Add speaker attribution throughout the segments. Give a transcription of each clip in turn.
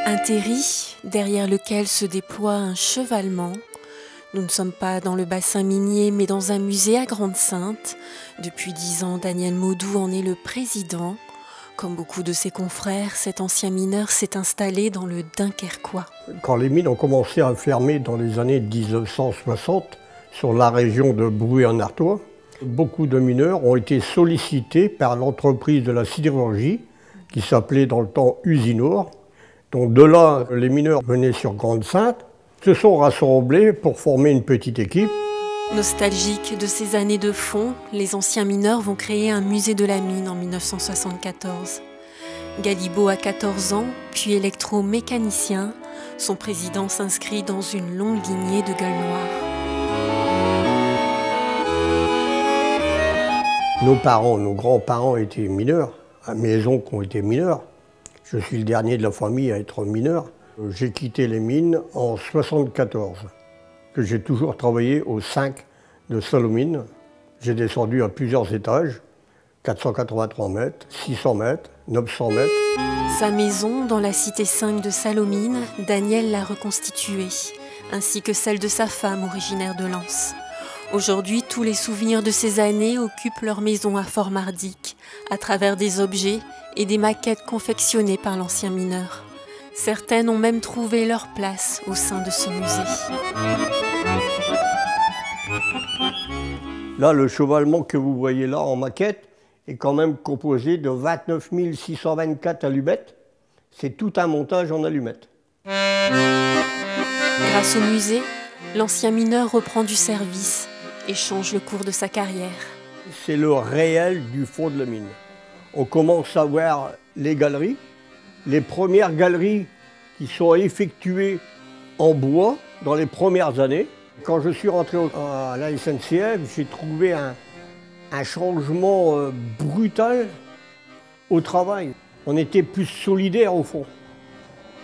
Speaker 1: Un terri derrière lequel se déploie un chevalement. Nous ne sommes pas dans le bassin minier, mais dans un musée à Grande-Synthe. Depuis 10 ans, Daniel Maudou en est le président. Comme beaucoup de ses confrères, cet ancien mineur s'est installé dans le Dunkerquois.
Speaker 2: Quand les mines ont commencé à fermer dans les années 1960 sur la région de Brouet-en-Artois, beaucoup de mineurs ont été sollicités par l'entreprise de la sidérurgie qui s'appelait dans le temps Usinor. Donc de là, les mineurs venaient sur Grande-Synthe, se sont rassemblés pour former une petite équipe.
Speaker 1: Nostalgiques de ces années de fond, les anciens mineurs vont créer un musée de la mine en 1974. Galibo a 14 ans, puis électromécanicien. Son président s'inscrit dans une longue lignée de gueules noires.
Speaker 2: Nos parents, nos grands-parents étaient mineurs, mes oncles ont été mineurs. Je suis le dernier de la famille à être mineur. J'ai quitté les mines en 1974. J'ai toujours travaillé au 5 de Salomine. J'ai descendu à plusieurs étages, 483 mètres, 600 mètres, 900 mètres.
Speaker 1: Sa maison dans la cité 5 de Salomine, Daniel l'a reconstituée, ainsi que celle de sa femme originaire de Lens. Aujourd'hui, tous les souvenirs de ces années occupent leur maison à Fort-Mardic, à travers des objets et des maquettes confectionnées par l'ancien mineur. Certaines ont même trouvé leur place au sein de ce musée.
Speaker 2: Là, le chevalement que vous voyez là en maquette est quand même composé de 29 624 allumettes. C'est tout un montage en allumettes.
Speaker 1: Grâce au musée, l'ancien mineur reprend du service et change le cours de sa carrière.
Speaker 2: C'est le réel du fond de la mine. On commence à voir les galeries. Les premières galeries qui sont effectuées en bois dans les premières années. Quand je suis rentré à la SNCF, j'ai trouvé un changement brutal au travail. On était plus solidaires au fond.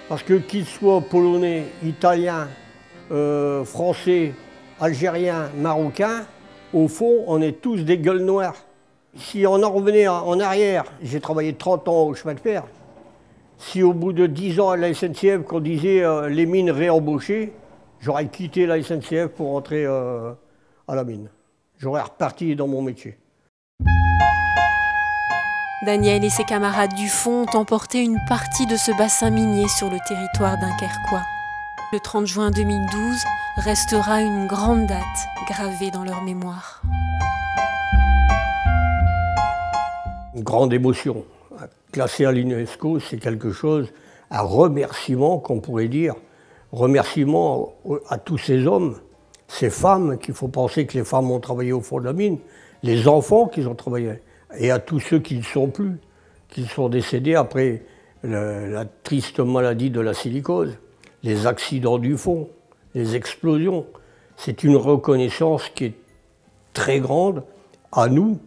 Speaker 2: Parce que qu'ils soient polonais, italiens, français, algériens, marocains, au fond, on est tous des gueules noires. Si on en revenait en arrière, j'ai travaillé 30 ans au chemin de fer. Si au bout de 10 ans à la SNCF, qu'on disait les mines réembauchées, j'aurais quitté la SNCF pour rentrer à la mine. J'aurais reparti dans mon métier.
Speaker 1: Daniel et ses camarades du fond ont emporté une partie de ce bassin minier sur le territoire dunkerquois. Le 30 juin 2012 restera une grande date gravée dans leur mémoire.
Speaker 2: Une grande émotion. Classé à l'UNESCO, c'est quelque chose, un remerciement qu'on pourrait dire. Remerciement à tous ces hommes, ces femmes, qu'il faut penser que les femmes ont travaillé au fond de la mine, les enfants qui ont travaillé, et à tous ceux qui ne sont plus, qui sont décédés après la triste maladie de la silicose, les accidents du fond, les explosions. C'est une reconnaissance qui est très grande à nous,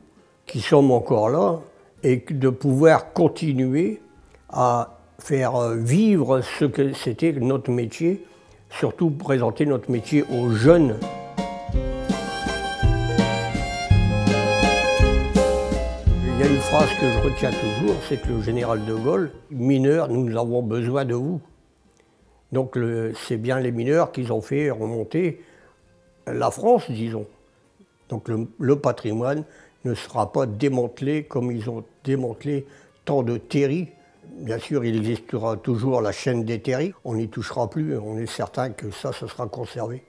Speaker 2: qui sommes encore là, et de pouvoir continuer à faire vivre ce que c'était notre métier, surtout présenter notre métier aux jeunes. Il y a une phrase que je retiens toujours, c'est que le général de Gaulle, mineurs, nous avons besoin de vous. Donc c'est bien les mineurs qui ont fait remonter la France, disons. Donc le patrimoine ne sera pas démantelé comme ils ont démantelé tant de terris. Bien sûr, il existera toujours la chaîne des terris. On n'y touchera plus, on est certain que ça sera conservé.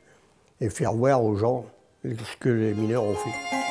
Speaker 2: Et faire voir aux gens ce que les mineurs ont fait.